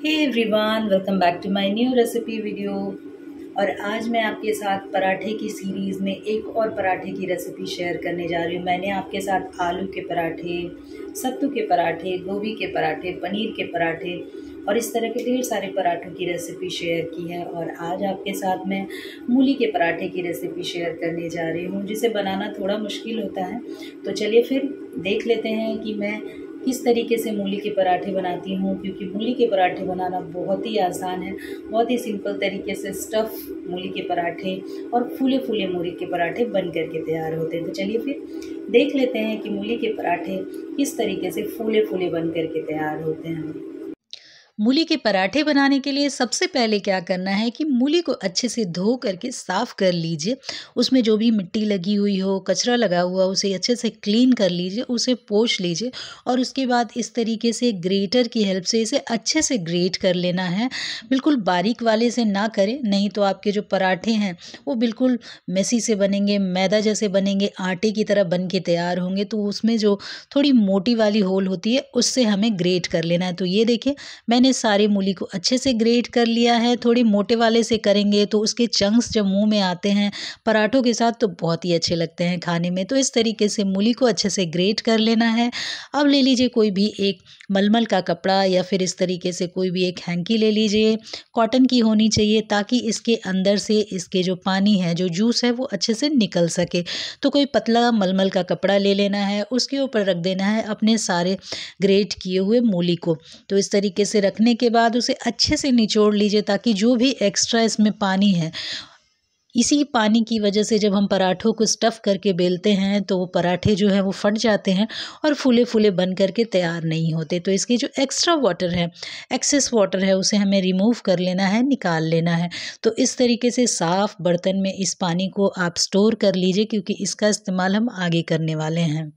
Hey everyone, welcome back to my new recipe video. और आज मैं आपके साथ पराठे की सीरीज़ में एक और पराठे की रेसिपी शेयर करने जा रही हूँ। मैंने आपके साथ आलू के पराठे, सत्तू के पराठे, गोभी के पराठे, पनीर के पराठे और इस तरह के ढेर सारे पराठों की रेसिपी शेयर की है। और आज आपके साथ मैं मूली के पराठे की रेसिपी शेयर करने जा रही हूँ, जिसे बनाना थोड़ा मुश्किल होता है। तो चलिए फिर देख लेते हैं कि मैं किस तरीके से मूली के पराठे बनाती हूँ, क्योंकि मूली के पराठे बनाना बहुत ही आसान है। बहुत ही सिंपल तरीके से स्टफ़ मूली के पराठे और फूले फूले मूली के पराठे बन करके तैयार होते हैं। तो चलिए फिर देख लेते हैं कि मूली के पराठे किस तरीके से फूले फूले बन करके तैयार होते हैं। मूली के पराठे बनाने के लिए सबसे पहले क्या करना है कि मूली को अच्छे से धो करके साफ़ कर लीजिए। उसमें जो भी मिट्टी लगी हुई हो, कचरा लगा हुआ, उसे अच्छे से क्लीन कर लीजिए, उसे पोंछ लीजिए और उसके बाद इस तरीके से ग्रेटर की हेल्प से इसे अच्छे से ग्रेट कर लेना है। बिल्कुल बारीक वाले से ना करें, नहीं तो आपके जो पराठे हैं वो बिल्कुल मेसी से बनेंगे, मैदा जैसे बनेंगे, आटे की तरह बन के तैयार होंगे। तो उसमें जो थोड़ी मोटी वाली होल होती है उससे हमें ग्रेट कर लेना है। तो ये देखिए, मैंने सारे मूली को अच्छे से ग्रेट कर लिया है। थोड़ी मोटे वाले से करेंगे तो उसके चंक्स जब मुंह में आते हैं पराठों के साथ तो बहुत ही अच्छे लगते हैं खाने में। तो इस तरीके से मूली को अच्छे से ग्रेट कर लेना है। अब ले लीजिए कोई भी एक मलमल का कपड़ा या फिर इस तरीके से कोई भी एक हैंकी ले लीजिए। कॉटन की होनी चाहिए ताकि इसके अंदर से इसके जो पानी है, जो जूस है, वो अच्छे से निकल सके। तो कोई पतला मलमल का कपड़ा ले लेना है, उसके ऊपर रख देना है अपने सारे ग्रेट किए हुए मूली को। तो इस तरीके से रखने के बाद उसे अच्छे से निचोड़ लीजिए ताकि जो भी एक्स्ट्रा इसमें पानी है, इसी पानी की वजह से जब हम पराठों को स्टफ़ करके बेलते हैं तो वो पराठे जो हैं वो फट जाते हैं और फूले फूले बन करके तैयार नहीं होते। तो इसके जो एक्स्ट्रा वाटर है, एक्सेस वाटर है, उसे हमें रिमूव कर लेना है, निकाल लेना है। तो इस तरीके से साफ़ बर्तन में इस पानी को आप स्टोर कर लीजिए, क्योंकि इसका इस्तेमाल हम आगे करने वाले हैं।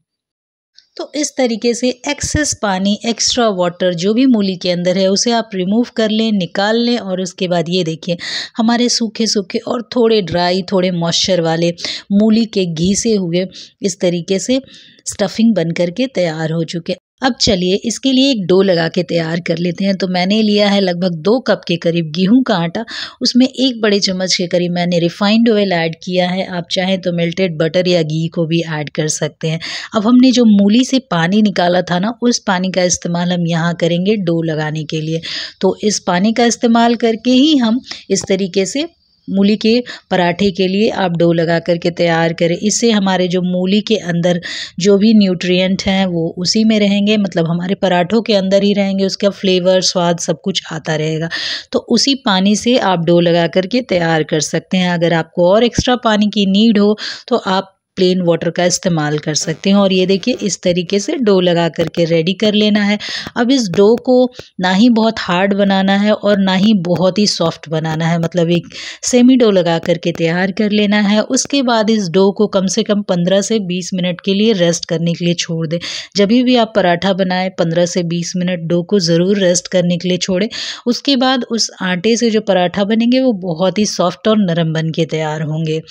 तो इस तरीके से एक्सेस पानी, एक्स्ट्रा वाटर जो भी मूली के अंदर है उसे आप रिमूव कर लें, निकाल लें। और उसके बाद ये देखिए, हमारे सूखे सूखे और थोड़े ड्राई, थोड़े मॉइस्चर वाले मूली के घिसे हुए इस तरीके से स्टफिंग बन करके तैयार हो चुके। अब चलिए इसके लिए एक डो लगा के तैयार कर लेते हैं। तो मैंने लिया है लगभग 2 कप के करीब गेहूं का आटा। उसमें 1 बड़े चम्मच के करीब मैंने रिफाइंड ऑयल ऐड किया है। आप चाहें तो मेल्टेड बटर या घी को भी ऐड कर सकते हैं। अब हमने जो मूली से पानी निकाला था ना, उस पानी का इस्तेमाल हम यहाँ करेंगे डो लगाने के लिए। तो इस पानी का इस्तेमाल करके ही हम इस तरीके से मूली के पराठे के लिए आप डो लगा करके तैयार करें। इससे हमारे जो मूली के अंदर जो भी न्यूट्रिएंट हैं वो उसी में रहेंगे, मतलब हमारे पराठों के अंदर ही रहेंगे, उसका फ्लेवर, स्वाद सब कुछ आता रहेगा। तो उसी पानी से आप डो लगा करके तैयार कर सकते हैं। अगर आपको और एक्स्ट्रा पानी की नीड हो तो आप प्लेन वाटर का इस्तेमाल कर सकते हैं। और ये देखिए, इस तरीके से डो लगा करके रेडी कर लेना है। अब इस डो को ना ही बहुत हार्ड बनाना है और ना ही बहुत ही सॉफ्ट बनाना है, मतलब एक सेमी डो लगा करके तैयार कर लेना है। उसके बाद इस डो को कम से कम 15 से 20 मिनट के लिए रेस्ट करने के लिए छोड़ दें। जब भी आप पराठा बनाएं 15 से 20 मिनट डो को ज़रूर रेस्ट करने के लिए छोड़ें। उसके बाद उस आटे से जो पराठा बनेंगे वो बहुत ही सॉफ्ट और नरम बन के तैयार होंगे।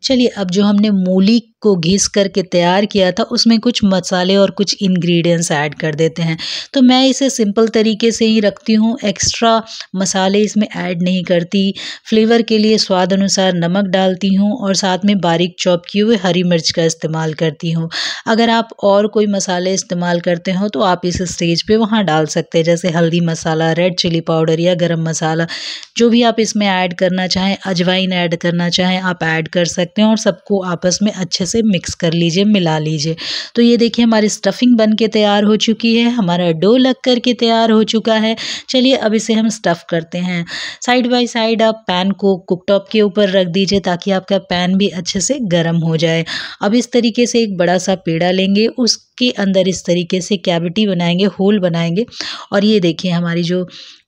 चलिए अब जो हमने मूली को घिस करके तैयार किया था उसमें कुछ मसाले और कुछ इंग्रेडिएंट्स ऐड कर देते हैं। तो मैं इसे सिंपल तरीके से ही रखती हूँ, एक्स्ट्रा मसाले इसमें ऐड नहीं करती। फ्लेवर के लिए स्वाद अनुसार नमक डालती हूँ और साथ में बारीक चॉप किए हुए हरी मिर्च का इस्तेमाल करती हूँ। अगर आप और कोई मसाले इस्तेमाल करते हो तो आप इस स्टेज पे वहाँ डाल सकते हैं, जैसे हल्दी मसाला, रेड चिली पाउडर या गरम मसाला, जो भी आप इसमें ऐड करना चाहें, अजवाइन ऐड करना चाहें आप ऐड कर सकते हैं। और सबको आपस में अच्छे से मिक्स कर लीजिए, मिला लीजिए। तो ये देखिए, हमारी स्टफिंग बन के तैयार हो चुकी है, हमारा डो लग कर के तैयार हो चुका है। चलिए अब इसे हम स्टफ़ करते हैं। साइड बाय साइड आप पैन को कुकटॉप के ऊपर रख दीजिए ताकि आपका पैन भी अच्छे से गर्म हो जाए। अब इस तरीके से एक बड़ा सा पेड़ा लेंगे, उसके अंदर इस तरीके से कैविटी बनाएंगे, होल बनाएंगे। और ये देखिए, हमारी जो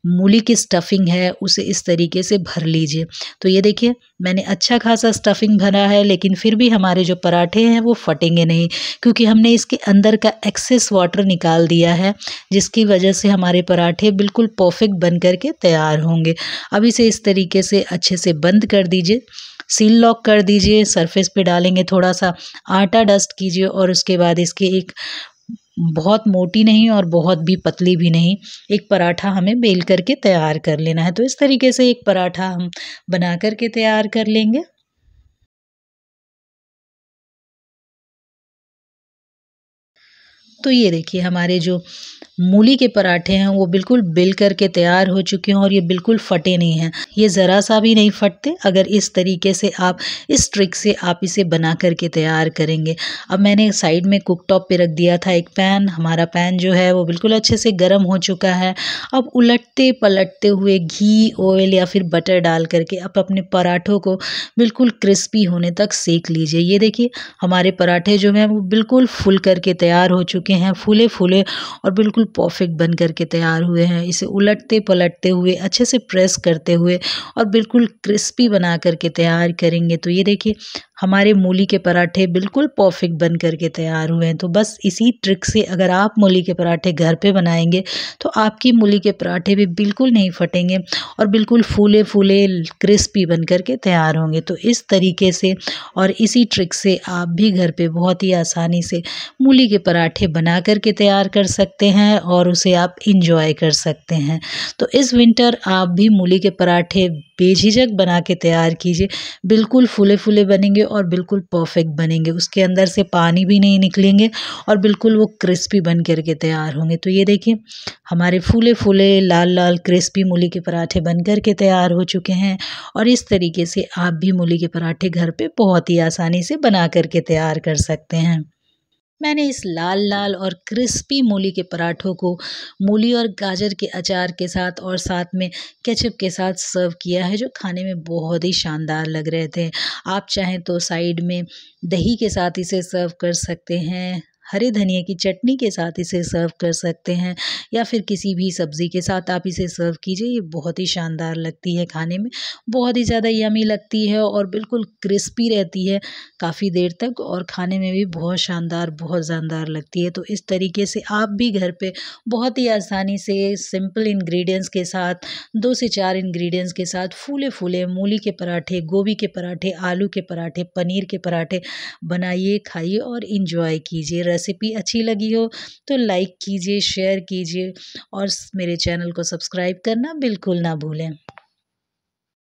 मूली की स्टफिंग है उसे इस तरीके से भर लीजिए। तो ये देखिए, मैंने अच्छा खासा स्टफिंग भरा है, लेकिन फिर भी हमारे जो पराठे हैं वो फटेंगे नहीं, क्योंकि हमने इसके अंदर का एक्सेस वाटर निकाल दिया है, जिसकी वजह से हमारे पराठे बिल्कुल परफेक्ट बन करके तैयार होंगे। अब इसे इस तरीके से अच्छे से बंद कर दीजिए, सील लॉक कर दीजिए। सरफेस पे डालेंगे थोड़ा सा आटा डस्ट कीजिए और उसके बाद इसके एक बहुत मोटी नहीं और बहुत भी पतली भी नहीं। एक पराठा हमें बेल करके तैयार कर लेना है। तो इस तरीके से एक पराठा हम बना करके तैयार कर लेंगे। तो ये देखिए हमारे जो मूली के पराठे हैं वो बिल्कुल बेल करके तैयार हो चुके हैं और ये बिल्कुल फटे नहीं हैं। ये ज़रा सा भी नहीं फटते अगर इस तरीके से आप इस ट्रिक से आप इसे बना करके तैयार करेंगे। अब मैंने साइड में कुक टॉप पे रख दिया था एक पैन। हमारा पैन जो है वो बिल्कुल अच्छे से गर्म हो चुका है। अब उलटते पलटते हुए घी, ऑयल या फिर बटर डाल करके आप अपने पराठों को बिल्कुल क्रिस्पी होने तक सेक लीजिए। ये देखिए हमारे पराठे जो हैं वो बिल्कुल फूल करके तैयार हो चुके हैं, फूले फूले और बिल्कुल परफेक्ट बन करके तैयार हुए हैं। इसे उलटते पलटते हुए अच्छे से प्रेस करते हुए और बिल्कुल क्रिस्पी बना करके तैयार करेंगे। तो ये देखिए हमारे मूली के पराठे बिल्कुल परफेक्ट बन करके तैयार हुए हैं। तो बस इसी ट्रिक से अगर आप मूली के पराठे घर पे बनाएंगे तो आपकी मूली के पराठे भी बिल्कुल नहीं फटेंगे और बिल्कुल फूले फूले क्रिस्पी बन करके तैयार होंगे। तो इस तरीके से और इसी ट्रिक से आप भी घर पे बहुत ही आसानी से मूली के पराठे बना करके तैयार कर सकते हैं और उसे आप इंजॉय कर सकते हैं। तो इस विंटर आप भी मूली के पराठे बेझिझक बना के तैयार कीजिए। बिल्कुल फूले फूले बनेंगे और बिल्कुल परफेक्ट बनेंगे। उसके अंदर से पानी भी नहीं निकलेंगे और बिल्कुल वो क्रिस्पी बन करके तैयार होंगे। तो ये देखिए हमारे फूले फूले लाल लाल क्रिस्पी मूली के पराठे बन करके तैयार हो चुके हैं और इस तरीके से आप भी मूली के पराठे घर पे बहुत ही आसानी से बना करके तैयार कर सकते हैं। मैंने इस लाल लाल और क्रिस्पी मूली के पराठों को मूली और गाजर के अचार के साथ और साथ में केचप के साथ सर्व किया है, जो खाने में बहुत ही शानदार लग रहे थे। आप चाहें तो साइड में दही के साथ इसे सर्व कर सकते हैं, हरे धनिया की चटनी के साथ इसे सर्व कर सकते हैं या फिर किसी भी सब्ज़ी के साथ आप इसे सर्व कीजिए। ये बहुत ही शानदार लगती है खाने में, बहुत ही ज़्यादा यमी लगती है और बिल्कुल क्रिस्पी रहती है काफ़ी देर तक और खाने में भी बहुत शानदार लगती है। तो इस तरीके से आप भी घर पे बहुत ही आसानी से सिंपल इंग्रेडिएंट्स के साथ 2 से 4 इंग्रेडिएंट्स के साथ फूले-फूले मूली के पराठे, गोभी के पराठे, आलू के पराठे, पनीर के पराठे बनाइए, खाइए और एंजॉय कीजिए। रेसिपी अच्छी लगी हो तो लाइक कीजिए, शेयर कीजिए और मेरे चैनल को सब्सक्राइब करना बिल्कुल ना भूलें।